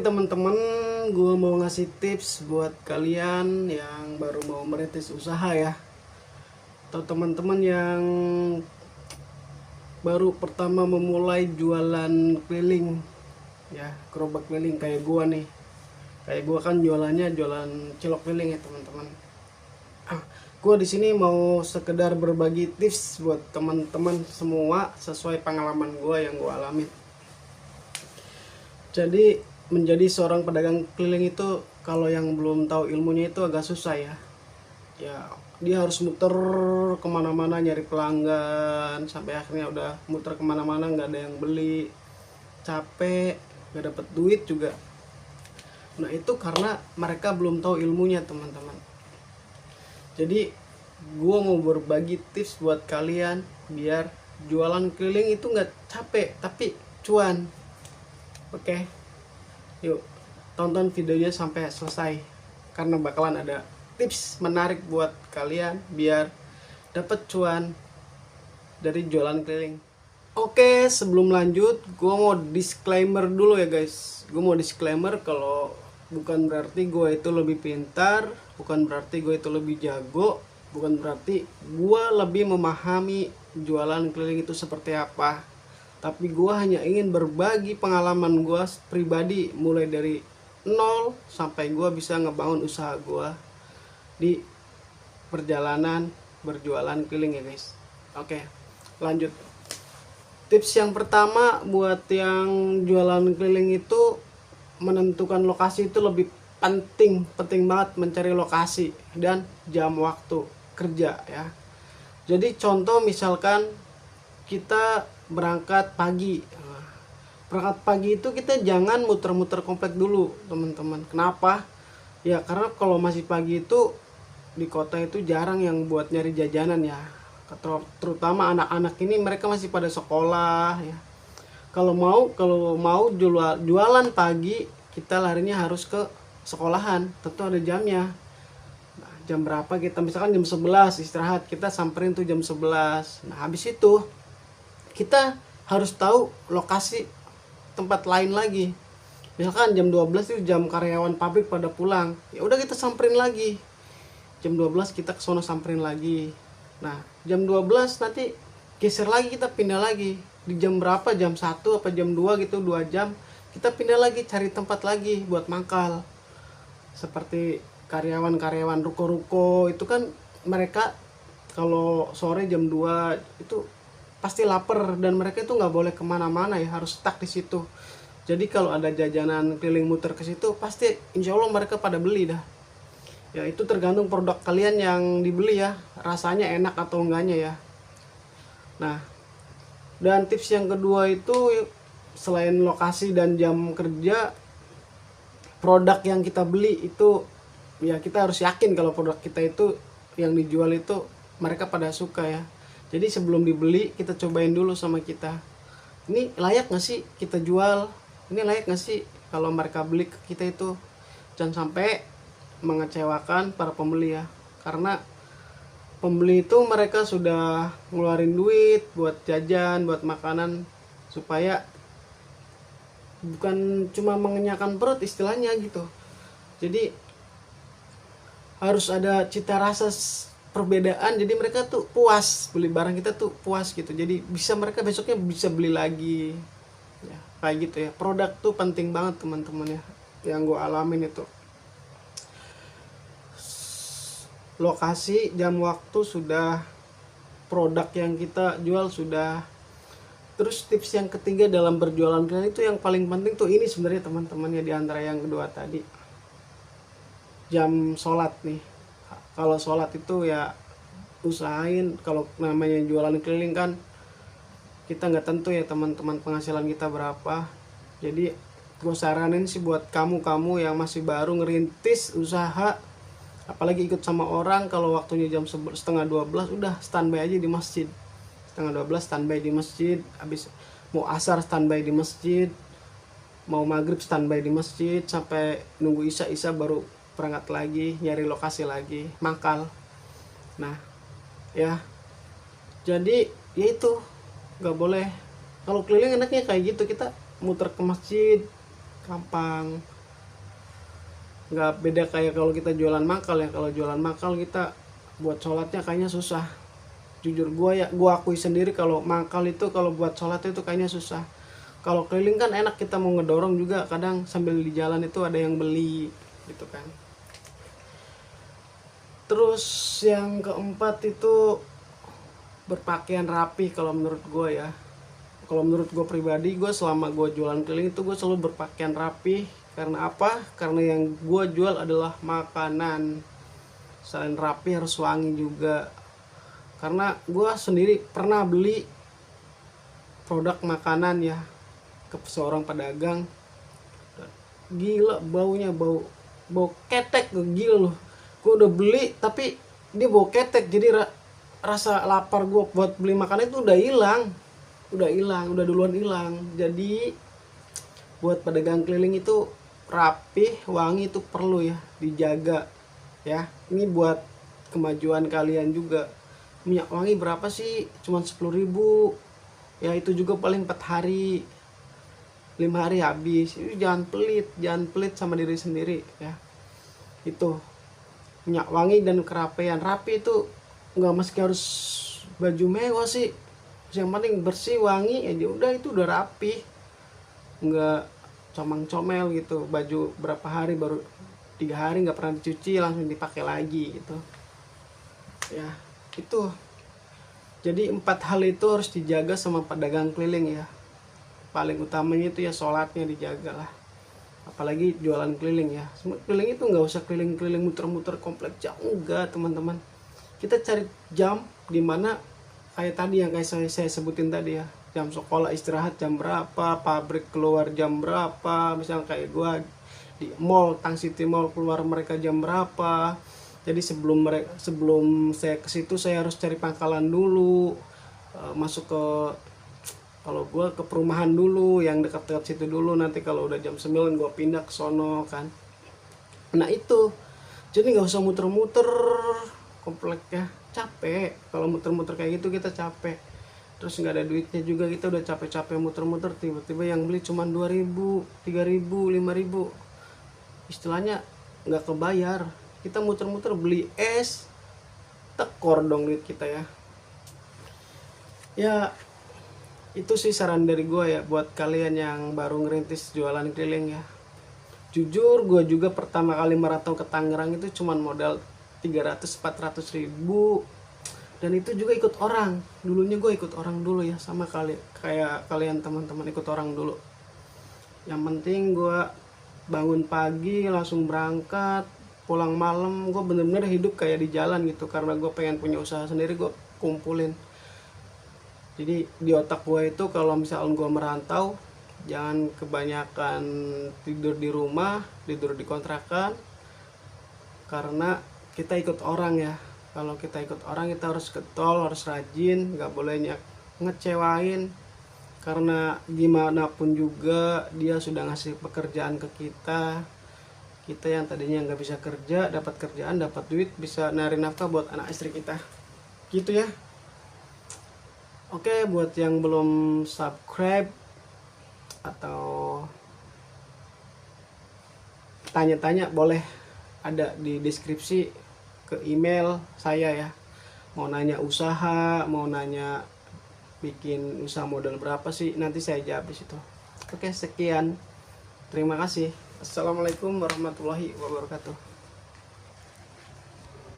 teman-teman, gue mau ngasih tips buat kalian yang baru mau merintis usaha ya, atau teman-teman yang baru pertama memulai jualan keliling ya, gerobak keliling kayak gue nih. Kayak gue kan jualannya jualan cilok keliling ya teman-teman. Gue di sini mau sekedar berbagi tips buat teman-teman semua sesuai pengalaman gue yang gue alami. Jadi menjadi seorang pedagang keliling itu kalau yang belum tahu ilmunya itu agak susah ya. Ya dia harus muter kemana-mana nyari pelanggan sampai akhirnya udah muter kemana-mana nggak ada yang beli, capek, nggak dapet duit juga. Nah itu karena mereka belum tahu ilmunya teman-teman. Jadi gue mau berbagi tips buat kalian biar jualan keliling itu nggak capek tapi cuan. Oke, yuk tonton videonya sampai selesai karena bakalan ada tips menarik buat kalian biar dapat cuan dari jualan keliling. Oke, sebelum lanjut gue mau disclaimer dulu ya guys. Gue mau disclaimer kalau bukan berarti gue itu lebih pintar, bukan berarti gue itu lebih jago, bukan berarti gue lebih memahami jualan keliling itu seperti apa. Tapi gue hanya ingin berbagi pengalaman gue pribadi mulai dari nol sampai gue bisa ngebangun usaha gue di perjalanan berjualan keliling ya guys. Oke, lanjut. Tips yang pertama buat yang jualan keliling itu menentukan lokasi itu lebih penting banget, mencari lokasi dan jam waktu kerja ya. Jadi contoh misalkan kita berangkat pagi. Berangkat pagi itu kita jangan muter-muter komplek dulu teman-teman. Kenapa? Ya karena kalau masih pagi itu di kota itu jarang yang buat nyari jajanan ya. Terutama anak-anak ini mereka masih pada sekolah ya. Kalau mau jualan pagi kita larinya harus ke sekolahan, tentu ada jamnya. Nah, jam berapa kita misalkan jam 11 istirahat, kita samperin tuh jam 11. Nah, habis itu kita harus tahu lokasi tempat lain lagi. Misalkan jam 12 itu jam karyawan pabrik pada pulang. Ya udah kita samperin lagi. Jam 12 kita ke sono samperin lagi. Nah, jam 12 nanti geser lagi, kita pindah lagi. Di jam berapa? Jam 1 apa jam 2 gitu, 2 jam. Kita pindah lagi, cari tempat lagi buat mangkal. Seperti karyawan-karyawan ruko-ruko itu kan mereka kalau sore jam 2 itu pasti lapar dan mereka itu nggak boleh kemana-mana ya, harus stuck di situ. Jadi kalau ada jajanan keliling muter ke situ pasti insya Allah mereka pada beli dah. Ya itu tergantung produk kalian yang dibeli ya, rasanya enak atau enggaknya ya. Nah, dan tips yang kedua itu selain lokasi dan jam kerja, produk yang kita beli itu ya kita harus yakin kalau produk kita itu yang dijual itu mereka pada suka ya. Jadi sebelum dibeli kita cobain dulu sama kita. Ini layak gak sih kita jual? Ini layak gak sih kalau mereka beli ke kita itu? Jangan sampai mengecewakan para pembeli ya. Karena pembeli itu mereka sudah ngeluarin duit buat jajan, buat makanan, supaya bukan cuma mengenyangkan perut istilahnya gitu. Jadi harus ada cita rasa perbedaan, jadi mereka tuh puas beli barang kita tuh puas gitu. Jadi bisa mereka besoknya bisa beli lagi ya, kayak gitu ya. Produk tuh penting banget teman-teman ya, yang gue alamin itu. Lokasi, jam waktu sudah, produk yang kita jual sudah. Terus tips yang ketiga dalam berjualan kalian itu yang paling penting tuh ini sebenarnya teman-teman ya, di antara yang kedua tadi, jam sholat nih. Kalau sholat itu ya usahain, kalau namanya jualan keliling kan kita nggak tentu ya teman-teman penghasilan kita berapa. Jadi gue saranin sih buat kamu yang masih baru ngerintis usaha, apalagi ikut sama orang, kalau waktunya jam 11:30 udah standby aja di masjid. 11:30 standby di masjid, habis mau asar standby di masjid, mau maghrib standby di masjid, sampai nunggu isya baru berangkat lagi, nyari lokasi lagi, mangkal. Nah ya, jadi ya itu nggak boleh. Kalau keliling enaknya kayak gitu, kita muter ke masjid gampang, nggak beda kayak kalau kita jualan mangkal ya. Kalau jualan mangkal kita buat sholatnya kayaknya susah. Jujur gua akui sendiri kalau mangkal itu kalau buat sholat itu kayaknya susah. Kalau keliling kan enak, kita mau ngedorong juga kadang sambil di jalan itu ada yang beli gitu kan. Terus yang keempat itu berpakaian rapi kalau menurut gue ya. Kalau menurut gue pribadi, gue selama gue jualan keliling itu gue selalu berpakaian rapi. Karena apa? Karena yang gue jual adalah makanan. Selain rapi harus wangi juga. Karena gue sendiri pernah beli produk makanan ya ke seorang pedagang. Gila baunya, bau ketek tuh, gila loh. Gue udah beli tapi dia bau ketek, jadi rasa lapar gue buat beli makanan itu udah duluan hilang. Jadi buat pedagang keliling itu rapih, wangi itu perlu ya dijaga ya. Ini buat kemajuan kalian juga. Minyak wangi berapa sih? Cuman 10.000 ya, itu juga paling 4 hari 5 hari habis. Itu jangan pelit sama diri sendiri ya. Itu minyak wangi dan kerapian. Rapi itu nggak mesti harus baju mewah sih, yang penting bersih wangi aja udah, itu udah rapi. Nggak comang-comel gitu, baju berapa hari baru 3 hari nggak pernah dicuci langsung dipakai lagi gitu ya. Itu jadi 4 hal itu harus dijaga sama pedagang keliling ya. Paling utamanya itu ya sholatnya dijaga lah, apalagi jualan keliling ya. Keliling itu nggak usah keliling-keliling muter-muter komplek jauh, enggak teman-teman. Kita cari jam dimana kayak tadi yang kayak saya sebutin tadi ya, jam sekolah istirahat jam berapa, pabrik keluar jam berapa. Misalnya kayak gua di mall, Tang City Mall, keluar mereka jam berapa. Jadi sebelum saya ke situ saya harus cari pangkalan dulu, masuk ke, kalau gue ke perumahan dulu yang dekat-dekat situ dulu, nanti kalau udah jam 9 gue pindah ke sono kan. Nah itu, jadi nggak usah muter-muter kompleknya, capek. Kalau muter-muter kayak gitu kita capek, terus nggak ada duitnya juga. Kita udah capek-capek muter-muter, tiba-tiba yang beli cuma 2.000, 3.000, 5.000, istilahnya nggak kebayar. Kita muter-muter beli es, tekor dong duit kita ya. Ya itu sih saran dari gue ya buat kalian yang baru ngerintis jualan keliling ya. Jujur gue juga pertama kali merantau ke Tangerang itu cuman modal 300-400 ribu, dan itu juga ikut orang. Dulunya gue ikut orang dulu ya, sama kayak kalian teman-teman, ikut orang dulu. Yang penting gue bangun pagi langsung berangkat, pulang malam. Gue bener-bener hidup kayak di jalan gitu, karena gue pengen punya usaha sendiri. Gue kumpulin, jadi di otak gue itu kalau misalnya gue merantau, jangan kebanyakan tidur di rumah, tidur di kontrakan. Karena kita ikut orang ya. Kalau kita ikut orang kita harus getol, harus rajin, nggak boleh ngecewain. Karena gimana pun juga dia sudah ngasih pekerjaan ke kita. Kita yang tadinya nggak bisa kerja, dapat kerjaan, dapat duit, bisa nari nafkah buat anak istri kita. Gitu ya. Oke, buat yang belum subscribe atau tanya-tanya boleh ada di deskripsi ke email saya ya. Mau nanya usaha, mau nanya bikin usaha modal berapa sih, nanti saya jawab di situ. Oke, sekian. Terima kasih. Assalamualaikum warahmatullahi wabarakatuh.